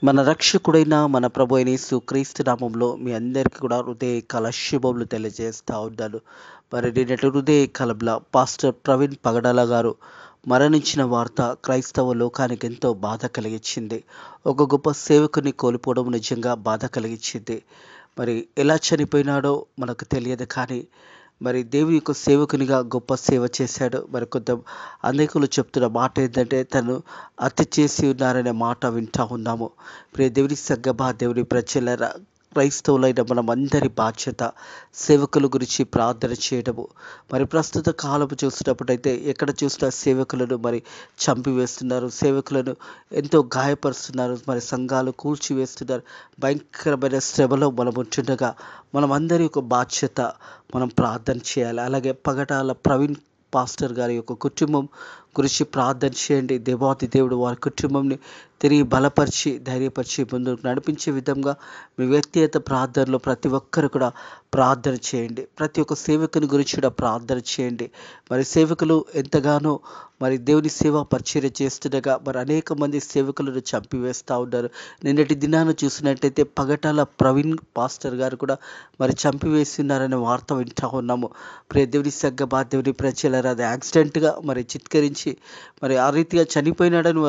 మన రక్షకుడైన మన ప్రభు అయిన యేసుక్రీస్తు నామంలో మీ అందరికీ కూడా హృదయకాల శుభములు తెలియజేస్తా ఉన్నాను. మరి నిన్నటి హృదయకాలంలో పాస్టర్ ప్రవీణ్ పగడాల గారు మరణించిన వార్త క్రైస్తవ లోకానికి ఎంతో బాధ కలిగించింది. ఒక గొప్ప సేవకుని కోల్పోవడం నిజంగా బాధ కలిగించింది. మరి ఎలా చనిపోయినాడో మనకు తెలియదు, కానీ మరి దేవుని యొక్క సేవకునిగా గొప్ప సేవ చేశాడు. మరి అనేకులు చెప్తున్న మాట ఏంటంటే తను హత్య చేసి ఉన్నారనే మాట వింటా ఉన్నాము. ప్రియ దేవుని సంగమా, దేవుని ప్రజల క్రైస్తవులైన మనం అందరి బాధ్యత సేవకుల గురించి ప్రార్థన చేయడము. మరి ప్రస్తుత కాలము చూసినప్పుడైతే ఎక్కడ చూసినా సేవకులను మరి చంపివేస్తున్నారు, సేవకులను ఎంతో గాయపరుస్తున్నారు, మరి సంఘాలు కూల్చివేస్తున్నారు. భయంకరమైన శ్రమలో మనం ఉంటుండగా మనం అందరి యొక్క బాధ్యత మనం ప్రార్థన చేయాలి. అలాగే పగడాల ప్రవీణ్ పాస్టర్ గారి యొక్క కుటుంబం గురించి ప్రార్థన చేయండి. దేవాది దేవుడు వారి కుటుంబంని తిరిగి బలపరిచి ధైర్యపరిచి ముందుకు నడిపించే విధంగా మీ వ్యక్తిగత ప్రార్థనలో ప్రతి ఒక్కరు కూడా ప్రార్థన చేయండి. ప్రతి ఒక్క సేవకుని గురించి కూడా ప్రార్థన చేయండి. మరి సేవకులు ఎంతగానో మరి దేవుని సేవ పరిచర్య చేస్తుండగా మరి అనేక మంది సేవకులను చంపివేస్తూ ఉన్నారు. నిన్నటి దినాన్ని చూసినట్టయితే పగటాల ప్రవీణ్ పాస్టర్ గారు కూడా మరి చంపివేస్తున్నారనే వార్త వింటా ఉన్నాము. ప్రియ దేవుని సంగమా, దేవుని ప్రజలారా, అది యాక్సిడెంట్గా మరి చిత్కరించి మరి ఆ రీతిగా చనిపోయినాడని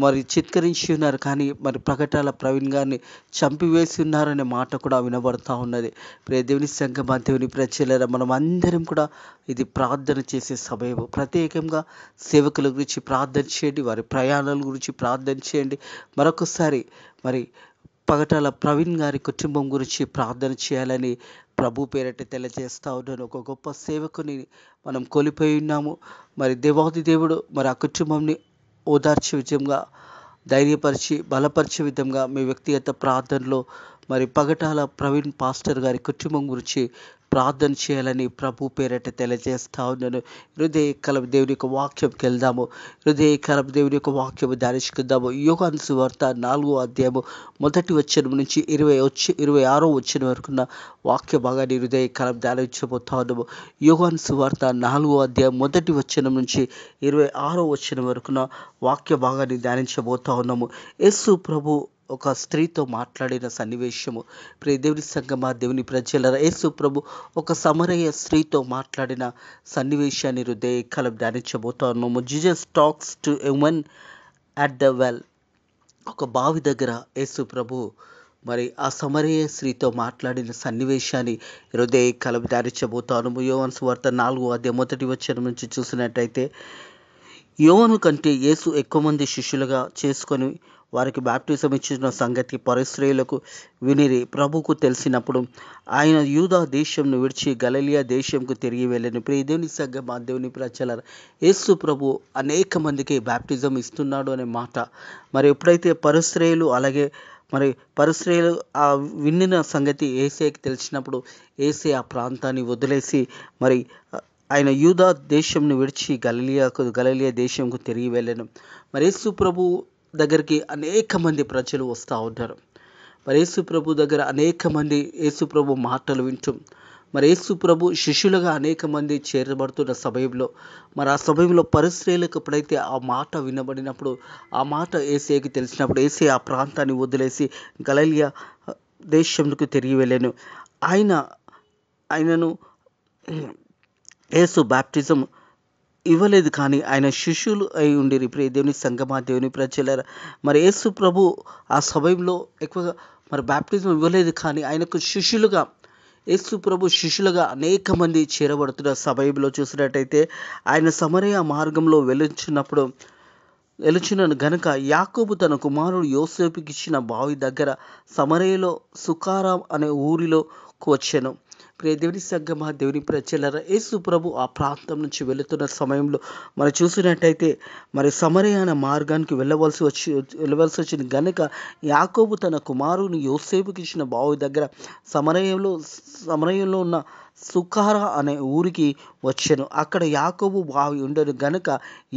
మరి చిత్కరించి ఉన్నారు. కానీ మరి పగటాల ప్రవీణ్ గారిని చంపివేసి ఉన్నారనే మాట కూడా వినబడతా ఉన్నది. ప్రియ దేవుని సంగమా, దేవుని ప్రజలారా, మనం అందరం కూడా ఇది ప్రార్థన చేసే సమయం. ప్రత్యేకంగా సేవకుల గురించి ప్రార్థన చేయండి, వారి ప్రయాణాల గురించి ప్రార్థన చేయండి. మరొకసారి మరి పగటాల ప్రవీణ్ గారి కుటుంబం గురించి ప్రార్థన చేయాలని ప్రభు పేరట తెలియజేస్తా ఉన్నాను. ఒక గొప్ప సేవకుని మనం కోల్పోయి ఉన్నాము. మరి దేవాది దేవుడు మరి ఆ కుటుంబంని ఓదార్చే విధంగా, ధైర్యపరిచి బలపరిచే విధంగా మీ వ్యక్తిగత ప్రార్థనలో మరి పగటాల ప్రవీణ్ పాస్టర్ గారి కుటుంబం గురించి ప్రార్థన చేయాలని ప్రభు పేరట తెలియజేస్తా ఉన్నాను. హృదయకాలం దేవుని యొక్క వాక్యంకి వెళ్దాము. హృదయకాలం దేవుని యొక్క వాక్యము ధ్యానించుకుందాము. యోహాను సువార్త 4వ అధ్యాయము 1వ వచనం నుంచి 26వ వచనం వరకున్న వాక్య భాగాన్ని హృదయకాలం ధ్యానించబోతా ఉన్నాము. యోహాను సువార్త 4వ అధ్యాయం 1వ వచనం నుంచి 26వ వచనం వరకున్న వాక్య భాగాన్ని ధ్యానించబోతా ఉన్నాము. యేసు ప్రభు ఒక స్త్రీతో మాట్లాడిన సన్నివేశము. ప్రియ దేవుని సంగమా, దేవుని ప్రజలారా, యేసు ప్రభు ఒక సమరయ స్త్రీతో మాట్లాడిన సన్నివేశాన్ని హృదయకాలం ధ్యానించబోతా ఉన్నాము. Jesus talks to a women at the well. ఒక బావి దగ్గర యేసు ప్రభు మరి ఆ సమరయ స్త్రీతో మాట్లాడిన సన్నివేశాన్ని హృదయకాలం ధ్యానించబోతాను. యోహాను సువార్త 4వ అధ్యాయం 1వ వచనం నుంచి చూసినట్టయితే, యోహాను కంటే యేసు ఎక్కువ మంది శిష్యులుగా చేసుకొని వారికి బాప్టిజం ఇచ్చిన సంగతి పరిసయ్యులకు వినిరి. ప్రభువుకు తెలిసినప్పుడు ఆయన యూదా దేశంను విడిచి గలిలయ దేశంకు తిరిగి వెళ్ళాను. ప్రియ దేవుని సంగమా, దేవుని ప్రజలారా, యేసు ప్రభు అనేక మందికి బాప్టిజం ఇస్తున్నాడు అనే మాట మరి ఎప్పుడైతే పరిసయ్యులు అలాగే మరి పరిసయ్యులు ఆ విన్న సంగతి యేసేకి తెలిసినప్పుడు యేసే ఆ ప్రాంతాన్ని వదిలేసి మరి ఆయన యూదా దేశంను విడిచి గలిలయ దేశంకు తిరిగి వెళ్ళాను. మరి యేసు ప్రభు దగ్గరికి అనేక మంది ప్రజలు వస్తూ ఉంటారు. మరి యేసు ప్రభు దగ్గర అనేక మంది యేసు ప్రభు మాటలు వింటూ మరి యేసు ప్రభు శిష్యులుగా అనేక మంది చేరబడుతున్న సమయంలో మరి ఆ సమయంలో పరిసయ్యులకు ఎప్పుడైతే ఆ మాట వినబడినప్పుడు, ఆ మాట యేసేకి తెలిసినప్పుడు యేసే ఆ ప్రాంతాన్ని వదిలేసి గలిలయ దేశంకు తిరిగి వెళ్ళాను. ఆయనను యేసు బాప్టిజం ఇవ్వలేదు, కానీ ఆయన శిష్యులు అయి ఉండిరి. ప్రియ దేవుని సంగమా, దేవుని ప్రజలారా, మరి యేసు ప్రభు ఆ సమయంలో ఎక్కువగా మరి బాప్టిజం ఇవ్వలేదు, కానీ ఆయనకు శిష్యులుగా యేసు ప్రభు శిష్యులుగా అనేక మంది చేరబడుతున్న సమయంలో చూసినట్టయితే ఆయన సమరయ మార్గంలో వెలుచున్నాను గనుక యాకోబు తన కుమారుడు యోసేపుకి ఇచ్చిన బావి దగ్గర సమరయలో సుకారా అనే ఊరిలోకి వచ్చాను. ప్రియ దేవుని సంగమా, దేవుని ప్రజలారా, యేసు ప్రభు ఆ ప్రాంతం నుంచి వెళుతున్న సమయంలో మనం చూసినట్టయితే మరి సమరయ అనే మార్గానికి వెళ్ళవలసి వచ్చింది గనుక యాకోబు తన కుమారుని యోసేపుకి ఇచ్చిన బావి దగ్గర సమరయంలో ఉన్న సుకారా అనే ఊరికి వచ్చాను. అక్కడ యాకోబు బావి ఉండను గనుక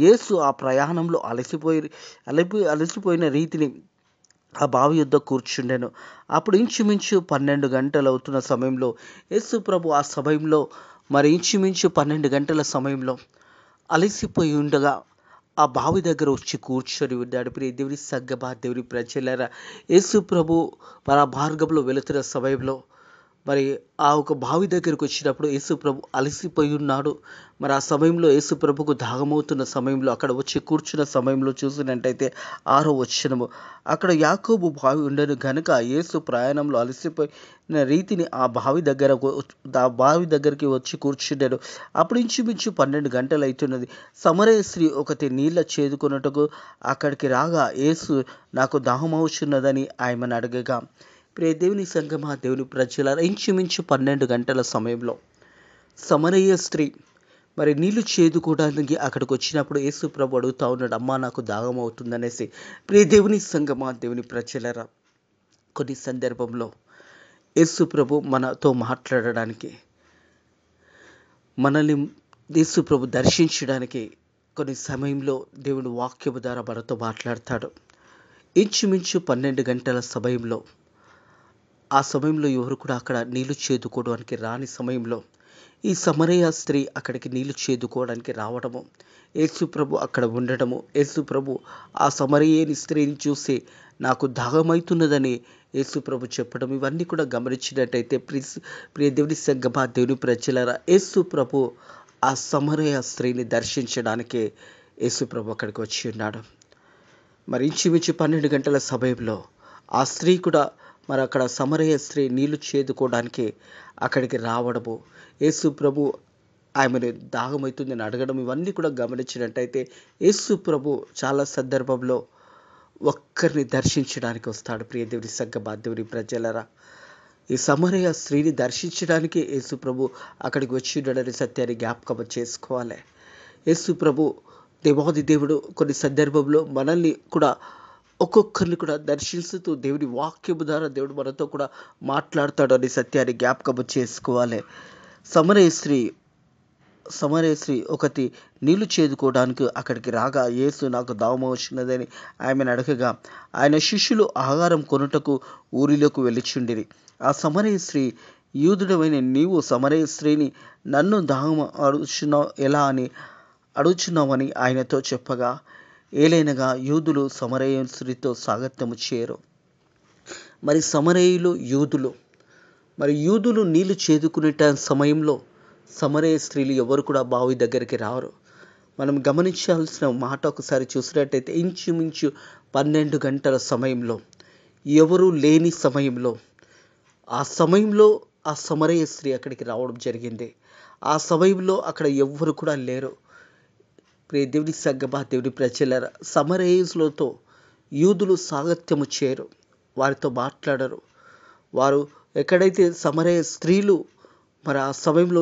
యేసు ఆ ప్రయాణంలో అలసిపోయిన రీతిని ఆ బావి యొద్ద కూర్చుండెను. అప్పుడు ఇంచుమించు 12 గంటలు అవుతున్న సమయంలో యేసు ప్రభు ఆ సమయంలో మరి ఇంచుమించు 12 గంటల సమయంలో అలసిపోయి ఉండగా ఆ బావి దగ్గర వచ్చి కూర్చొని ఉన్నాడు. ప్రియ దేవుని సంగమా, దేవుని ప్రజలారా, యేసు ప్రభు మన మార్గంలో వెళుతున్న సమయంలో మరి ఆ ఒక బావి దగ్గరకు వచ్చినప్పుడు యేసు ప్రభు అలసిపోయి ఉన్నాడు. మరి ఆ సమయంలో యేసు ప్రభుకు దాహమవుతున్న సమయంలో అక్కడ వచ్చి కూర్చున్న సమయంలో చూసినట్టయితే 6వ వచనము, అక్కడ యాకోబు బావి ఉండెను గనుక యేసు ప్రయాణంలో అలసిపోయిన రీతిని ఆ బావి దగ్గరికి వచ్చి కూర్చుండెను. అప్పుడు ఇంచుమించు 12 గంటలు అవుతున్నది. సమరయ స్త్రీ ఒకటి నీళ్ల చేదుకొనుటకు అక్కడికి రాగా యేసు, నాకు దాహమవుచున్నదని ఆమెను అడగగా, ప్రియ దేవుని సంగమా, దేవుని ప్రజలారా, ఇంచుమించు 12 గంటల సమయంలో సమరయ్య స్త్రీ మరి నీళ్లు చేదుకోవడానికి అక్కడికి వచ్చినప్పుడు యేసు ప్రభు అడుగుతా ఉన్నాడు, అమ్మా నాకు దాహం అవుతుందనేసి. ప్రియ దేవుని సంగమా, దేవుని ప్రజలారా, కొన్ని సందర్భంలో యేసు ప్రభు మనతో మాట్లాడడానికి, మనల్ని యేసు ప్రభు దర్శించడానికి కొన్ని సమయంలో దేవుని వాక్యము ద్వారా మనతో మాట్లాడతాడు. ఇంచుమించు 12 గంటల సమయంలో, ఆ సమయంలో ఎవరు కూడా అక్కడ నీళ్లు చేదుకోవడానికి రాని సమయంలో ఈ సమరయ స్త్రీ అక్కడికి నీళ్లు చేదుకోవడానికి రావడము, యేసు ప్రభు అక్కడ ఉండడము, యేసు ప్రభు ఆ సమరయేని స్త్రీని చూసి నాకు దాహమవుతున్నదని యేసు ప్రభు చెప్పడం, ఇవన్నీ కూడా గమనించినట్టయితే ప్రియ దేవుని సంగమా, దేవుని ప్రజలారా, యేసు ప్రభు ఆ సమరయ స్త్రీని దర్శించడానికే యేసు ప్రభు అక్కడికి వచ్చి ఉన్నాడు. మరి ఇంచుమించు 12 గంటల సమయంలో ఆ స్త్రీ కూడా మరి అక్కడ సమరయ స్త్రీ నీళ్లు చేదుకోవడానికి అక్కడికి రావడము, యేసు ప్రభు ఆమెను దాహమవుతుందని అడగడం, ఇవన్నీ కూడా గమనించినట్టయితే యేసు ప్రభు చాలా సందర్భంలో ఒక్కరిని దర్శించడానికి వస్తాడు. ప్రియ దేవుని సంగమా, దేవుని ప్రజలారా, ఈ సమరయ స్త్రీని దర్శించడానికి యేసు ప్రభు అక్కడికి వచ్చి ఉన్నాడనే సత్యాన్ని జ్ఞాపకం చేసుకోవాలి. యేసు ప్రభు దేవాది దేవుడు కొన్ని సందర్భంలో మనల్ని కూడా ఒక్కొక్కరిని కూడా దర్శిస్తూ దేవుని వాక్యము ద్వారా దేవుడు మనతో కూడా మాట్లాడతాడు అనే సత్యాన్ని జ్ఞాపకం చేసుకోవాలి. సమరయ స్త్రీ ఒకటి నీళ్లు చేదుకోవడానికి అక్కడికి రాగా యేసు, నాకు దాహమవుచున్నదని ఆమెను అడగగా, ఆయన శిష్యులు ఆహారం కొనుటకు ఊరిలోకి వెళ్ళిచుండిరి. ఆ సమరయ స్త్రీ, యూదుడవైన నీవు సమరయ స్త్రీని నన్ను దాహము ఎలా అని అడుగుచున్నావని ఆయనతో చెప్పగా, ఏలైనగా యూదులు సమరయ స్త్రీతో సాంగత్యము చేయరు. మరి సమరయులు యూదులు నీళ్లు చేదుకునే సమయంలో సమరయ స్త్రీలు ఎవరు కూడా బావి దగ్గరికి రారు. మనం గమనించాల్సిన మాట ఒకసారి చూసినట్టయితే ఇంచుమించు 12 గంటల సమయంలో, ఎవరు లేని సమయంలో, ఆ సమరయ స్త్రీ అక్కడికి రావడం జరిగింది. ఆ సమయంలో అక్కడ ఎవ్వరు కూడా లేరు. ప్రియ దేవుని సంగమా, దేవుని ప్రజలారా, సమరయులతో యూదులు సాంగత్యము చేయరు, వారితో మాట్లాడరు. వారు ఎక్కడైతే సమరయ స్త్రీలు మరి ఆ సమయంలో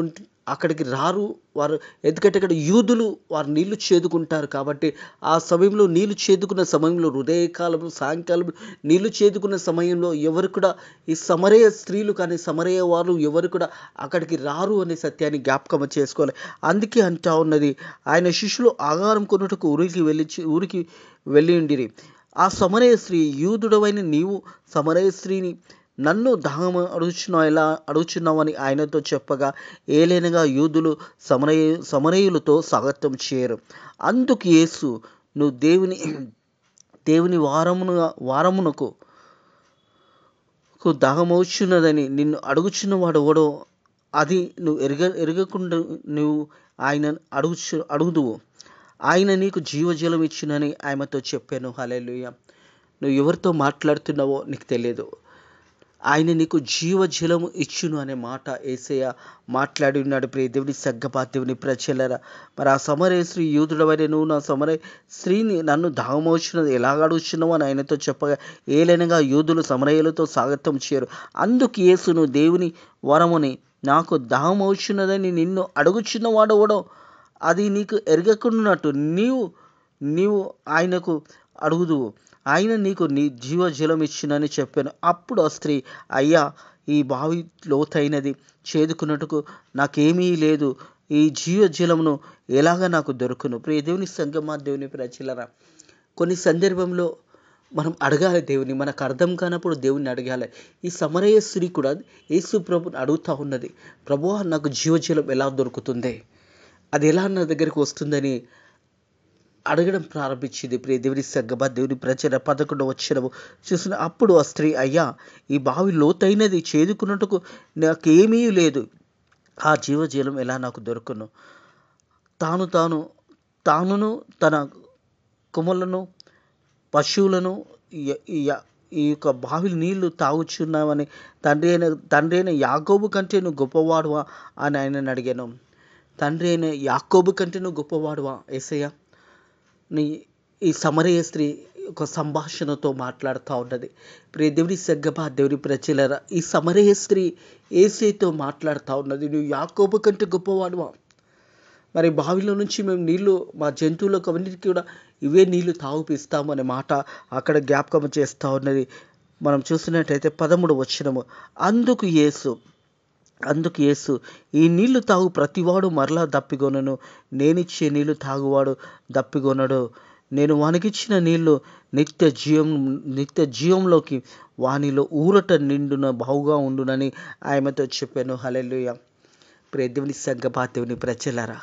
అక్కడికి రారు. వారు ఎందుకంటే ఇక్కడ యూదులు వారు నీళ్లు చేదుకుంటారు కాబట్టి, ఆ సమయంలో నీళ్లు చేదుకున్న సమయంలో, ఉదయకాలం సాయంకాలం నీళ్లు చేదుకున్న సమయంలో ఎవరు కూడా ఈ సమరయ స్త్రీలు కానీ సమరయ వారు ఎవరు కూడా అక్కడికి రారు అనే సత్యాన్ని జ్ఞాపకం చేసుకోవాలి. అందుకే అంటా ఉన్నది, ఆయన శిష్యులు ఆహారం కొనుటకు ఊరికి వెళ్ళి ఉండిరి. ఆ సమరయ స్త్రీ, యూదుడవైన నీవు సమరయ స్త్రీని నన్ను దాహము అడుగుచున్నావని ఆయనతో చెప్పగా, ఏలైనగా యూదులు సమరయులతో సాంగత్యం చేయరు. అందుకు యేసు, నువ్వు దేవుని వారమునకు దాహమవుచున్నదని నిన్ను అడుగుచున్నవాడు ఎవడో అది నువ్వు ఎరగకుండా నువ్వు ఆయన అడుగుదువు. ఆయన నీకు జీవజలం ఇచ్చునని ఆమెతో చెప్పాను. హల్లెలూయా. నువ్వు ఎవరితో మాట్లాడుతున్నావో నీకు తెలియదు. ఆయన నీకు జీవజలము ఇచ్చును అనే మాట యేసయ్య మాట్లాడి ఉన్నాడు. ప్రియ దేవుని సంగమా, దేవుని ప్రజలారా, మరి ఆ సమరయ స్త్రీ, యూదుడవైన నువ్వు నా సమరయ స్త్రీని నన్ను దాహమవుచున్నది ఎలాగ అడుగుచున్నావు అని ఆయనతో చెప్పగా, ఏలైనగా యూదులు సమరయులతో సాంగత్యం చేయరు. అందుకు యేసు, నువ్వు దేవుని వరముని నాకు దాహమవుచున్నదని నిన్ను అడుగుచున్నవాడెవడో అది నీకు ఎరగకున్నట్టు నీవు ఆయనకు అడుగుదువు, ఆయన నీకు నీ జీవజలం ఇచ్చునని చెప్పాను. అప్పుడు ఆ స్త్రీ, అయ్యా, ఈ బావి లోతైనది, చేదుకున్నట్టుకు నాకేమీ లేదు, ఈ జీవజలమును ఎలాగ నాకు దొరుకును? ప్రియ దేవుని సంగమా, దేవుని ప్రజలారా, కొన్ని సందర్భంలో మనం అడగాలి దేవుని, మనకు అర్థం కానప్పుడు దేవుని అడగాలి. ఈ సమరయ స్త్రీ కూడా యేసు ప్రభుని అడుగుతూ ఉన్నది, ప్రభువా, నాకు జీవజలం ఎలా దొరుకుతుంది, అది ఎలా నా దగ్గరికి వస్తుందని అడగడం ప్రారంభించింది. ప్రియ దేవుని సంగమా, దేవుని ప్రజల 11వ వచనము చూసిన అప్పుడు ఆ స్త్రీ, అయ్యా, ఈ బావి లోతైనది, చేదుకున్నట్టుకు నాకేమీ లేదు. ఆ జీవజలం ఎలా నాకు దొరుకును? తాను తాను తానును తన కొమ్ములను పశువులను య- య- ఈ యొక్క బావి నీళ్లు తాగుచున్నామని తండ్రి అయిన యాకోబు కంటే నువ్వు గొప్పవాడువా అని ఆయనను అడిగాను. తండ్రి అయిన యాకోబు కంటే నువ్వు గొప్పవాడువా యేసయ్య? నీ ఈ సమరయ స్త్రీ ఒక సంభాషణతో మాట్లాడుతూ ఉన్నది. ప్రియ దేవుని సంగమా, దేవుని ప్రజలరా, ఈ సమరయ స్త్రీ యేసయ్యతో మాట్లాడుతూ ఉన్నది. నువ్వు యాకోబు కంటే గొప్పవాడువా? మరి బావిలో నుంచి మేము నీళ్లు మా జంతువులకు అవన్నిటికీ కూడా ఇవే నీళ్లు తాగుపిస్తాము అనే మాట అక్కడ జ్ఞాపకం చేస్తూ ఉన్నది. మనం చూసినట్టయితే 13వ వచనము, అందుకు యేసు అందుకు యేసు ఈ నీళ్లు తాగు ప్రతివాడు మరలా దప్పికొనను, నేనిచ్చే నీళ్లు తాగువాడు దప్పికొనడు. నేను వానికిచ్చిన నీళ్లు నిత్య జీవంలోకి వానిలో ఊరట నిండున బహుగా ఉండునని ఆయనతో చెప్పాను. హల్లెలూయా. ప్రియ దేవుని సంగమా, దేవుని ప్రజలారా,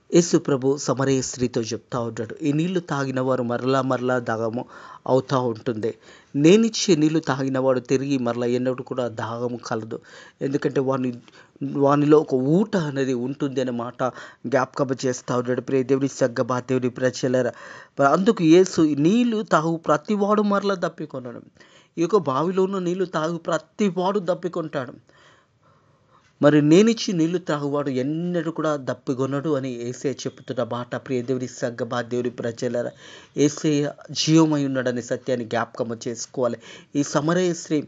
యేసు ప్రభు సమరయ స్త్రీతో చెప్తా ఉంటాడు, ఈ నీళ్లు తాగిన వారు మరలా మరలా దాహము అవుతూ ఉంటుంది. నేనిచ్చే నీళ్లు తాగినవాడు తిరిగి మరలా ఎన్నడూ కూడా దాహము కలదు. ఎందుకంటే వానిలో ఒక ఊట అనేది ఉంటుంది అనే మాట జ్ఞాపకం చేస్తూ ఉన్నాడు. ప్రియ దేవుని సంగమా, దేవుని ప్రజలారా, అందుకు యేసు నీళ్లు తాగు ప్రతివాడు మరలా దప్పికొనడు. ఈ యొక్క బావిలో ఉన్న నీళ్లు తాగు ప్రతివాడు దప్పికొంటాడు. మరి నేనిచ్చి నీళ్లు త్రాగువాడు ఎన్నడూ కూడా దప్పికొనడు అని యేసయ్య చెప్తున్న మాట. ప్రియ దేవుని సంగమా, దేవుని ప్రజలారా, యేసయ్య జీవమై ఉన్నాడనే సత్యాన్ని జ్ఞాపకం చేసుకోవాలి. ఈ సమరయ స్త్రీ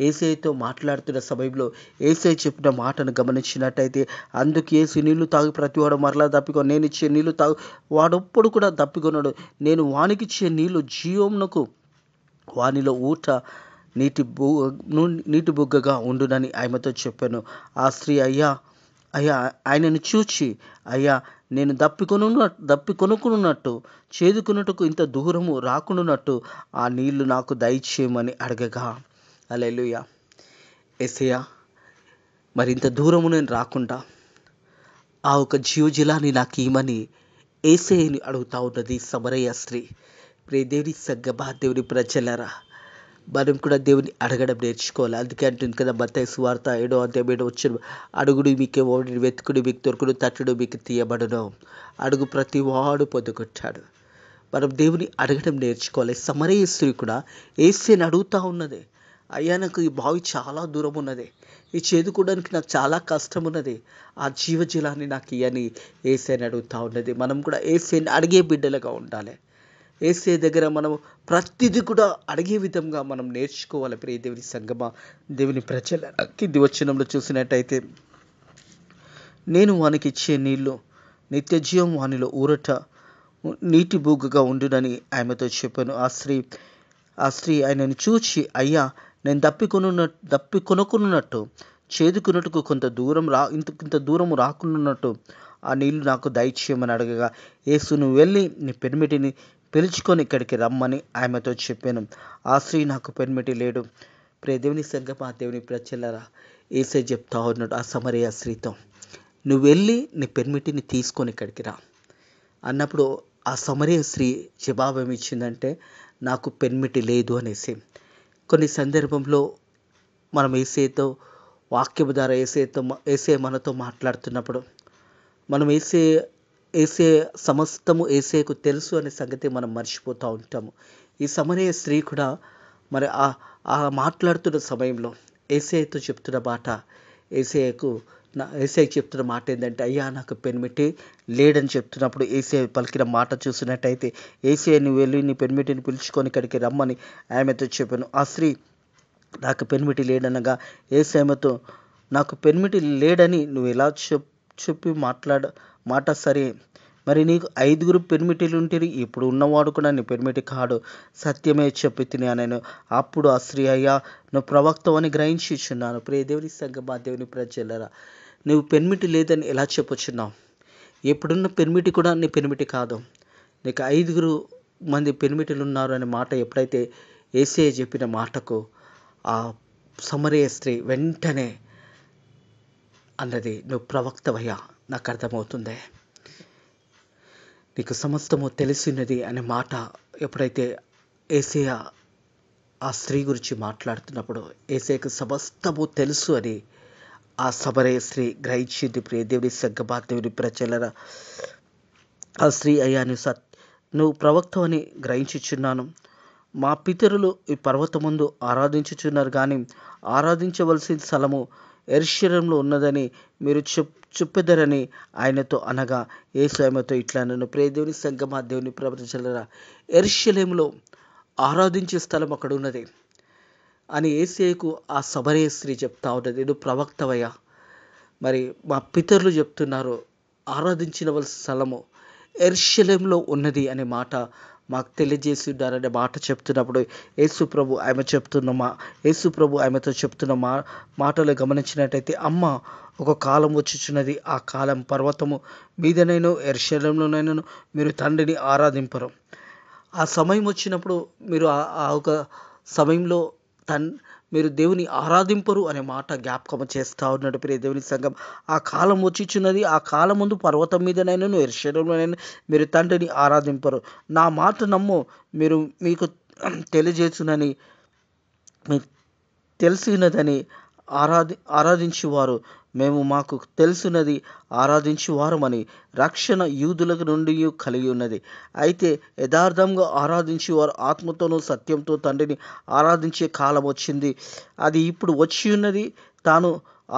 యేసయ్యతో మాట్లాడుతున్న సమయంలో యేసయ్య చెప్పిన మాటను గమనించినట్టయితే, అందుకు యేసు నీళ్లు తాగి ప్రతివాడు మరలా దప్పికొను, నేనిచ్చే నీళ్లు తాగు వాడొప్పుడు కూడా దప్పికొనడు. నేను వానికిచ్చే నీళ్లు జీవమునకు వానిలో ఊట నీటి బుగ్గగా ఉండునని ఆయనతో చెప్పాను. ఆ స్త్రీ, అయ్యా అయ్యా ఆయనను చూచి, అయ్యా, నేను దప్పికొనుకున్నట్టు చేదుకున్నట్టుకు ఇంత దూరము రాకుండానట్టు ఆ నీళ్లు నాకు దయచేయమని అడగగా, హల్లెలూయా. యేసయ్యా, మరి ఇంత దూరము నేను రాకుండా ఆ ఒక జీవజలాన్ని నాకు ఇమ్మని యేసయ్యని అడుగుతా ఉన్నది సమరయ స్త్రీ. ప్రియ దేవుని సంగమా, దేవుని ప్రజలారా, మనం కూడా దేవుని అడగడం నేర్చుకోవాలి. అందుకే అంటుంది కదా మత్తయి సువార్త 7వ అధ్యాయం 7వ వచనం, అడుగుడు మీకు ఇవ్వబడును, వెతుకుడు మీకు దొరుకును, తట్టుడు మీకు తీయబడును. అడుగు ప్రతి వాడు పొందుకుంటాడు. మనం దేవుని అడగడం నేర్చుకోవాలి. సమరయ స్త్రీ కూడా యేసుని అడుగుతూ ఉన్నది, అయ్యా, నాకు ఈ బావి చాలా దూరం ఉన్నది, ఈ చేదుకోవడానికి నాకు చాలా కష్టం ఉన్నది, ఆ జీవజలాన్ని నాకు ఇయ్యని యేసుని అడుగుతూ ఉన్నది. మనం కూడా యేసుని అడిగే బిడ్డలుగా ఉండాలి. యేసయ్య దగ్గర మనం ప్రతిదీ కూడా అడిగే విధంగా మనం నేర్చుకోవాలి. ప్రియ దేవుని సంగమా, దేవుని ప్రజల కింది వచనంలో చూసినట్టయితే, నేను వానికి ఇచ్చే నీళ్లు నిత్య జీవం వానిలో ఊరట నీటి బూగుగా ఉండునని ఆమెతో చెప్పాను. ఆ స్త్రీ ఆయనను చూచి, అయ్యా, నేను దప్పికొనుకున్నట్టు చేదుకున్నట్టుకు ఇంత దూరము రాకున్నట్టు ఆ నీళ్లు నాకు దయచేయమని అడగగా, యేసు, నువ్వు వెళ్ళి నీ పెనిమిటిని పిలుచుకొని ఇక్కడికి రమ్మని ఆమెతో చెప్పాను. ఆ స్త్రీ, నాకు పెనిమిటి లేడు. ప్రియ దేవుని సంగమా, దేవుని ప్రజలారా, యేసయ్య చెప్తా ఉన్నాడు ఆ సమరయ స్త్రీతో, నువ్వు వెళ్ళి నీ పెనిమిటిని తీసుకొని ఇక్కడికి రా అన్నప్పుడు ఆ సమరయ స్త్రీ జవాబు ఏమి ఇచ్చిందంటే, నాకు పెనిమిటి లేదు అనేసి. కొన్ని సందర్భంలో మనం యేసయ్యతో వాక్యము ద్వారా యేసయ్య మనతో మాట్లాడుతున్నప్పుడు మనం యేసే సమస్తము యేసయ్యకు తెలుసు అనే సంగతి మనం మర్చిపోతూ ఉంటాము. ఈ సమరయ స్త్రీ కూడా మరి ఆ మాట్లాడుతున్న సమయంలో యేసయ్యతో చెప్తున్న మాట, యేసయ్యకి చెప్తున్న మాట ఏంటంటే, అయ్యా, నాకు పెనిమిటి లేడని చెప్తున్నప్పుడు యేసయ్య పలికిన మాట చూసినట్టయితే, యేసయ్య, నువ్వు వెళ్ళి నీ పెనిమిటిని పిలుచుకొని ఇక్కడికి రమ్మని ఆమెతో చెప్పాను. ఆ స్త్రీ, నాకు పెనిమిటి లేడనగా యేసయ్యతో, నాకు పెనిమిటి లేడని నువ్వు ఎలా చెప్పి మాట సరే, మరి నీకు 5 పెనిమిటిలు ఉంటిరి, ఇప్పుడు ఉన్నవాడు కూడా నీ పెనిమిటి కాడు, సత్యమే చెప్పి తిని అనను. అప్పుడు ఆ స్త్రీ, అయ్యా, నువ్వు ప్రవక్తవని గ్రహించి ఇచ్చున్నాను. ప్రియ దేవుని సంగమా, దేవుని ప్రజలారా, నువ్వు పెనిమిటి లేదని ఎలా చెప్పుచున్నావు? ఎప్పుడున్న పెనిమిటి కూడా నీ పెనిమిటి కాదు. నీకు 5 మంది పెనిమిటిలు ఉన్నారు అనే మాట ఎప్పుడైతే యేసయ్య చెప్పిన మాటకు ఆ సమరయ స్త్రీ వెంటనే అన్నది, నువ్వు ప్రవక్తవయ్యా, నాకు అర్థమవుతుంది. నీకు సమస్తము తెలిసినది అనే మాట ఎప్పుడైతే యేసయ్య ఆ స్త్రీ గురించి మాట్లాడుతున్నప్పుడు యేసయ్యకు సమస్తము తెలుసు అని ఆ సమరయ స్త్రీ గ్రహించింది. ప్రియ దేవుని సంగమా, దేవుని ప్రజలరా, ఆ స్త్రీ అయ్యా నువ్వు ప్రవక్త అని గ్రహించుచున్నాను. మా పితరులు ఈ పర్వతముందు ఆరాధించుచున్నారు, కానీ ఆరాధించవలసిన స్థలము యెరూషలేములో ఉన్నదని మీరు చెప్పెదరని ఆయనతో అనగా, యేసు ఆమెతో ఇట్లా అన్నాను. ప్రియ దేవుని సంగమా, దేవుని ప్రజలరా, యెరూషలేములో ఆరాధించే స్థలం అక్కడ ఉన్నది అని యేసయ్యకు ఆ సమరయ స్త్రీ చెప్తా ఉన్నది. నువ్వు ప్రవక్తవయ్యా, మరి మా పితరులు చెప్తున్నారు ఆరాధించవలసిన స్థలము యెరూషలేములో ఉన్నది అనే మాట మాకు తెలియజేసి ఉన్నారనే మాట చెప్తున్నప్పుడు యేసు ప్రభు ఆమెతో చెప్తున్న మాటలు గమనించినట్టయితే, అమ్మ, ఒక కాలం వచ్చుచున్నది, ఆ కాలం పర్వతము మీదనైనా యెరూషలేములోనైనా మీరు తండ్రిని ఆరాధింపరు. ఆ సమయం వచ్చినప్పుడు మీరు ఆ ఒక సమయంలో మీరు దేవుని ఆరాధింపరు అనే మాట జ్ఞాపకం చేస్తూ ఉన్నాడు. ప్రియ దేవుని సంఘం, ఆ కాలం వచ్చిచున్నది, ఆ కాలం ముందు పర్వతం మీదనైనా యెరూషలేములోనైనా మీరు తండ్రిని ఆరాధింపరు. నా మాట నమ్ము, మీకు తెలియజేసునని మీకు తెలిసినదని ఆరాధించువారు మేము మాకు తెలుసున్నది ఆరాధించువారమని రక్షణ యూదుల నుండి కలిగి ఉన్నది. అయితే యథార్థంగా ఆరాధించేవారు ఆత్మతోనూ సత్యంతో తండ్రిని ఆరాధించే కాలం వచ్చింది, అది ఇప్పుడు వచ్చి ఉన్నది. తాను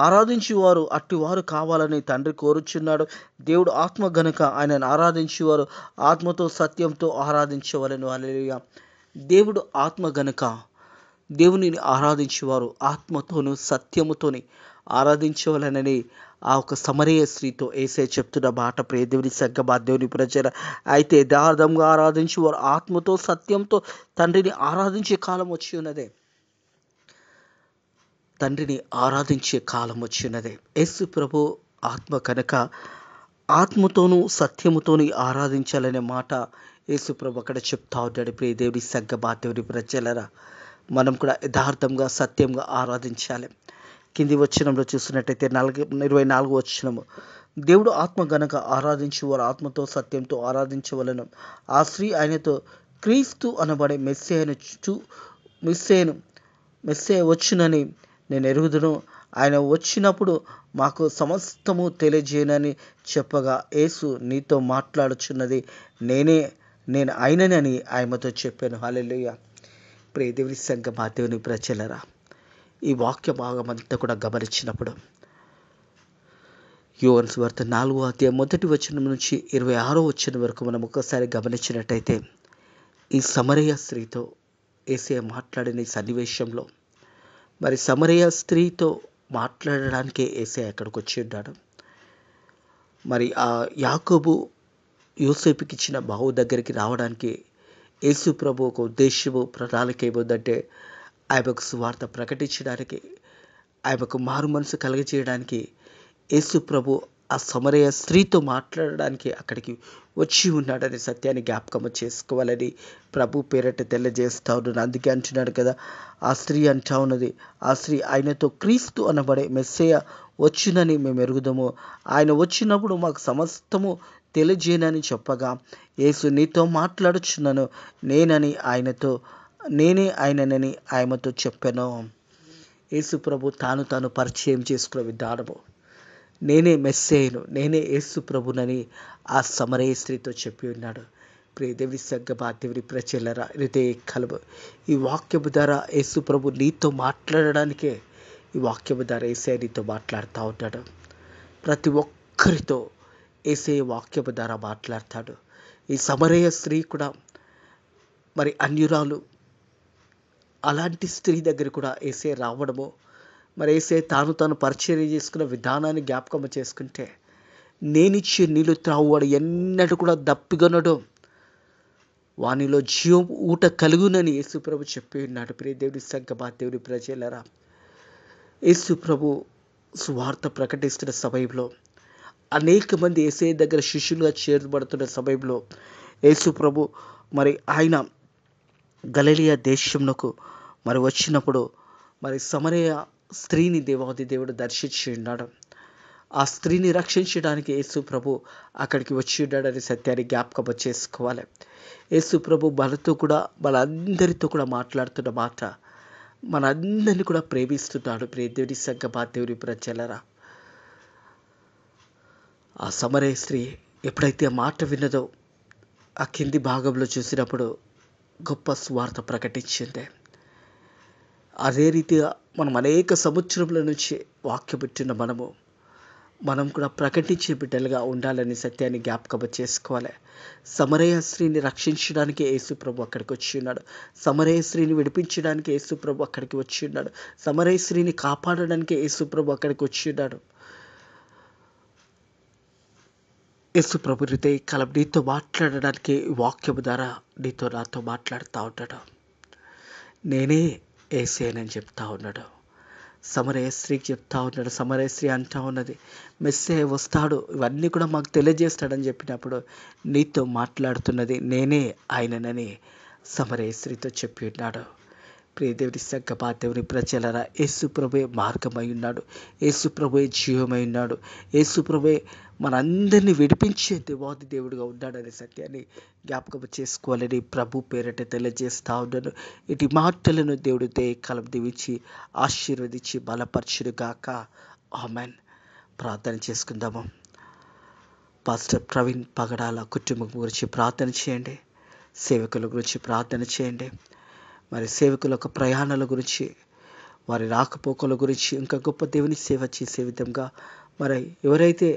ఆరాధించేవారు అట్టివారు కావాలని తండ్రి కోరుచున్నాడు. దేవుడు ఆత్మ గనుక ఆయనను ఆరాధించేవారు ఆత్మతో సత్యంతో ఆరాధించవలెను. హల్లెలూయా. దేవుడు ఆత్మ గనుక దేవునిని ఆరాధించేవారు ఆత్మతోనూ సత్యముతోని ఆరాధించవలనని ఆ ఒక సమరయ స్త్రీతో యేసయ్య చెప్తున్న మాట. ప్రియ దేవుని సంగమా, దేవుని ప్రజల, అయితే యథార్థంగా ఆరాధించేవారు ఆత్మతో సత్యంతో తండ్రిని ఆరాధించే కాలం వచ్చి ఉన్నదే. తండ్రిని ఆరాధించే కాలం వచ్చి ఉన్నదే. యేసు ప్రభు ఆత్మ కనుక ఆత్మతోనూ సత్యముతోని ఆరాధించాలనే మాట యేసు ప్రభు అక్కడ చెప్తా ఉన్నాడు. ప్రియ దేవుని సంగమా, దేవుని ప్రజలరా, మనం కూడా యథార్థంగా సత్యంగా ఆరాధించాలి. కింది వచనంలో చూసినట్టయితే 24 వచనము, దేవుడు ఆత్మ గనక ఆరాధించేవారు ఆత్మతో సత్యంతో ఆరాధించవలను. ఆ స్త్రీ ఆయనతో, క్రీస్తు అనబడే మెస్సేయ వచ్చునని నేను ఎరుగుదును, ఆయన వచ్చినప్పుడు మాకు సమస్తము తెలియజేయనని చెప్పగా, యేసు, నీతో మాట్లాడుచున్నది నేను ఆయనని ఆయనతో చెప్పాను. హల్లెలూయా. ప్రియ దేవుని సంగమా, దేవుని ప్రజలరా, ఈ వాక్య భాగం అంతా కూడా గమనించినప్పుడు యోహాను సువార్త 4వ అధ్యాయం 1వ వచనం నుంచి 26వ వచనం వరకు మనం ఒకసారి గమనించినట్టయితే, ఈ సమరయ స్త్రీతో యేసయ్య మాట్లాడిన ఈ సన్నివేశంలో, మరి సమరయ స్త్రీతో మాట్లాడడానికే యేసయ్య అక్కడికి వచ్చి ఉన్నాడు. మరి ఆ యాకోబు యోసేపుకి ఇచ్చిన బావు దగ్గరికి రావడానికి యేసు ప్రభు ఒక ఉద్దేశము, ప్రణాళిక ఏముందంటే, ఆయనకు సువార్త ప్రకటించడానికి, ఆయనకు మారు మనసు కలుగజేయడానికి యేసు ప్రభు ఆ సమరయ స్త్రీతో మాట్లాడడానికి అక్కడికి వచ్చి ఉన్నాడనే సత్యాన్ని జ్ఞాపకం చేసుకోవాలని ప్రభు పేరట తెలియజేస్తా ఉన్నాడు. అందుకే అంటున్నాడు కదా, ఆ స్త్రీ అంటా ఉన్నది, ఆ స్త్రీ ఆయనతో, క్రీస్తు అనబడే మెస్సయ్య వచ్చునని మేము ఎరుగుదాము, ఆయన వచ్చినప్పుడు మాకు సమస్తము తెలియజేయనని చెప్పగా, యేసు, నీతో మాట్లాడుచున్నాను నేనే ఆయననని ఆయనతో చెప్పాను. యేసు ప్రభు తాను పరిచయం చేసుకున్న విధానము, నేనే మెస్సేయను, నేనే యేసు ప్రభునని ఆ సమరయ స్త్రీతో చెప్పి ఉన్నాడు. ప్రియ దేవుని సంగమా, దేవుని ప్రజలరా, హృదయ కలుపు, ఈ వాక్యము ద్వారా యేసు ప్రభు నీతో మాట్లాడడానికే ఈ వాక్యము ద్వారా యేసయ్య నీతో మాట్లాడుతూ ఉంటాడు. ప్రతి ఒక్కరితో యేసయ్య వాక్యము ద్వారా మాట్లాడతాడు. ఈ సమరయ స్త్రీ కూడా మరి అన్యురాలు, అలాంటి స్త్రీ దగ్గర కూడా యేసయ్య రావడము, మరి యేసయ్య తాను పరిచర్య చేసుకున్న విధానాన్ని జ్ఞాపకం చేసుకుంటే, నేనిచ్చే నీళ్ళు త్రాగువాడు ఎన్నడూ కూడా దప్పిగొనడు, వానిలో జీవం ఊట కలుగునని యేసు ప్రభు చెప్పి ఉన్నాడు. ప్రియ దేవుని సంగమా, దేవుని ప్రజలరా, యేసు ప్రభు సువార్త ప్రకటిస్తున్న సమయంలో, అనేక మంది యేసయ్య దగ్గర శిష్యులుగా చేర్చబడుతున్న సమయంలో, యేసు ప్రభు మరి ఆయన గలిలయ దేశంలోకి మరి వచ్చినప్పుడు, మరి సమరయ స్త్రీని దేవాది దేవుడు దర్శించి ఉన్నాడు. ఆ స్త్రీని రక్షించడానికి యేసు ప్రభు అక్కడికి వచ్చి ఉన్నాడని సత్యాన్ని జ్ఞాపకం చేసుకోవాలి. యేసు ప్రభు మనతో కూడా మనందరితో కూడా మాట్లాడుతున్న మాట, మనందరినీ కూడా ప్రేమిస్తున్నాడు. దేవుని సంగమా, దేవుని ప్రజలరా, ఆ సమరయ స్త్రీ ఎప్పుడైతే ఆ మాట విన్నదో ఆ కింది భాగంలో చూసినప్పుడు గొప్ప సువార్త ప్రకటించింది. అదే రీతిగా మనం అనేక సంవత్సరముల నుంచి వాక్యం పెట్టిన మనం కూడా ప్రకటించే బిడ్డలుగా ఉండాలని సత్యాన్ని జ్ఞాపకం చేసుకోవాలి. సమరయ స్త్రీని రక్షించడానికి యేసు ప్రభు అక్కడికి వచ్చి ఉన్నాడు. సమరయ స్త్రీని విడిపించడానికి యేసు ప్రభు అక్కడికి వచ్చి ఉన్నాడు. సమరయ స్త్రీని కాపాడడానికి యేసు ప్రభు అక్కడికి వచ్చి ఉన్నాడు. యేసు ప్రభు హృదయ కలం నీతో మాట్లాడడానికి వాక్యము ద్వారా నీతో నాతో మాట్లాడుతూ ఉంటాడు. నేనే యేసేనని చెప్తా ఉన్నాడు. సమరయ స్త్రీకి చెప్తా ఉన్నాడు. సమరయ స్త్రీ అంటా ఉన్నది, మెస్సే వస్తాడు, ఇవన్నీ కూడా మాకు తెలియజేస్తాడని చెప్పినప్పుడు నీతో మాట్లాడుతున్నది నేనే ఆయననని సమరయ స్త్రీతో చెప్పి ఉన్నాడు. ప్రియ దేవుని సంగమా, దేవుని ప్రజలరా, యేసు ప్రభువే మార్గమై ఉన్నాడు. యేసు ప్రభువే జీవమై ఉన్నాడు. యేసు ప్రభువే మనందరినీ విడిపించే దేవాది దేవుడుగా ఉన్నాడనే సత్యాన్ని జ్ఞాపకం చేసుకోవాలని ప్రభు పేరట తెలియజేస్తా ఉన్నాను. ఇటు మాటలను దేవుడు కాలం దీవించి ఆశీర్వదించి బలపరచును గాక. ఆమెన్. ప్రార్థన చేసుకుందాము. పాస్టర్ ప్రవీణ్ పగడాల కుటుంబం గురించి ప్రార్థన చేయండి. సేవకుల గురించి ప్రార్థన చేయండి. మరి సేవకుల యొక్క ప్రయాణాల గురించి, వారి రాకపోకల గురించి, ఇంకా గొప్ప దేవుని సేవ చేసే విధంగా మరి ఎవరైతే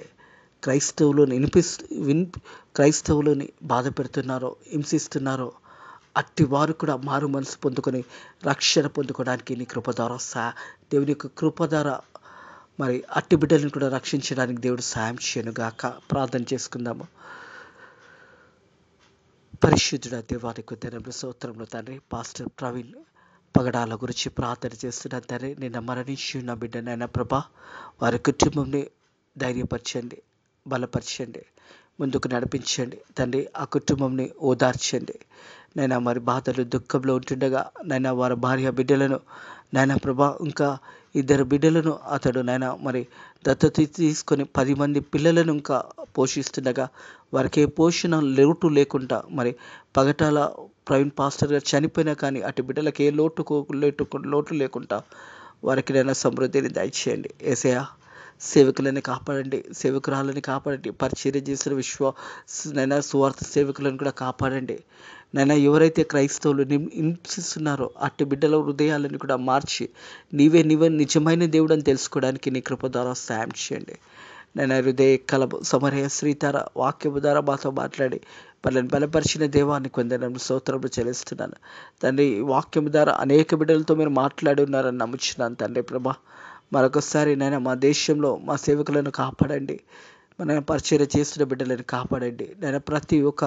క్రైస్తవులని బాధ పెడుతున్నారో, హింసిస్తున్నారో అట్టి వారు కూడా మారు మనసు పొందుకొని రక్షణ పొందుకోవడానికి నీ కృప ద్వారా దేవుని యొక్క కృప ద్వారా మరి అట్టి బిడ్డలను కూడా రక్షించడానికి దేవుడు సాయం చేయనుగాక. ప్రార్థన చేసుకుందాము. పరిశుద్ధుడ దేవానికి ధనములు స్తోత్రములు తండ్రి. పాస్టర్ ప్రవీణ్ పగడాల గురించి ప్రార్థన చేస్తున్న తండ్రి, నిన్న మరణించి ఉన్న బిడ్డనైనా ప్రభా, వారి కుటుంబంని ధైర్యపరచండి, బలపరచండి, ముందుకు నడిపించండి తండ్రి. ఆ కుటుంబంని ఓదార్చండి నైనా. మరి బాధలు దుఃఖంలో ఉంటుండగా నైనా వారి భార్య బిడ్డలను నైనా ప్రభా, ఇంకా 2 బిడ్డలను అతడు నైనా మరి దత్తత తీసుకొని 10 మంది పిల్లలను ఇంకా పోషిస్తుండగా వారికి ఏ పోషణ లోటు లేకుండా, మరి పగటాల ప్రవీణ్ పాస్టర్ గారు చనిపోయినా కానీ అటు బిడ్డలకు ఏ లోటు లేకుండా వారికి నైనా సమృద్ధిని దయచేయండి యేసయ్యా. సేవకులని కాపాడండి, సేవకురాలని కాపాడండి, పరిచర్య చేసిన నైనా సువార్త సేవకులను కూడా కాపాడండి నైనా. ఎవరైతే క్రైస్తవులు హింసిస్తున్నారో అట్టి బిడ్డల హృదయాలను కూడా మార్చి నీవే నిజమైన దేవుడు అని తెలుసుకోవడానికి నీ కృప ద్వారా సాయం చేయండి నైనా. హృదయ కలబు సమరయ శ్రీతార వాక్యము ద్వారా మాతో మాట్లాడి వాళ్ళని బలపరిచిన దేవాన్ని కొందరు స్తోత్రములు చెల్లిస్తున్నాను తండ్రి. వాక్యము ద్వారా అనేక బిడ్డలతో మీరు మాట్లాడి ఉన్నారని నమ్ముచున్నాను తండ్రి ప్రభా. మరొకసారి నైనా మా దేశంలో మా సేవకులను కాపాడండి, మన పరిచర్య చేస్తున్న బిడ్డలను కాపాడండి నైనా. ప్రతి ఒక్క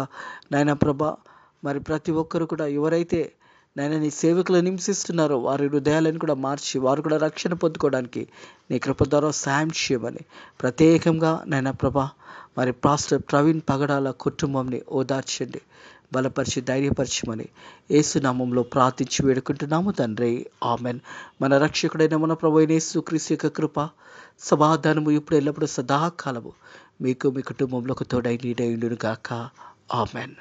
నైనా ప్రభా, మరి ప్రతి ఒక్కరు కూడా ఎవరైతే నైనా నీ సేవకులను హింసిస్తున్నారో వారి హృదయాలను కూడా మార్చి వారు కూడా రక్షణ పొందుకోవడానికి నీ కృప ద్వారా సాయం చేయమని ప్రత్యేకంగా నైనా ప్రభా, మరి పాస్టర్ ప్రవీణ్ పగడాల కుటుంబంని ఓదార్చండి, బలపరిచి ధైర్యపరచమని యేసు నామంలో ప్రార్థించి వేడుకుంటున్నాము తండ్రి. ఆమెన్. మన రక్షకుడైన మన ప్రభువైన యేసుక్రీస్తు యొక్క కృప, సమాధానము ఇప్పుడు ఎల్లప్పుడూ సదాకాలము మీకు మీ కుటుంబంలోకి తోడై నీడై ఉండును గాక. ఆమెన్.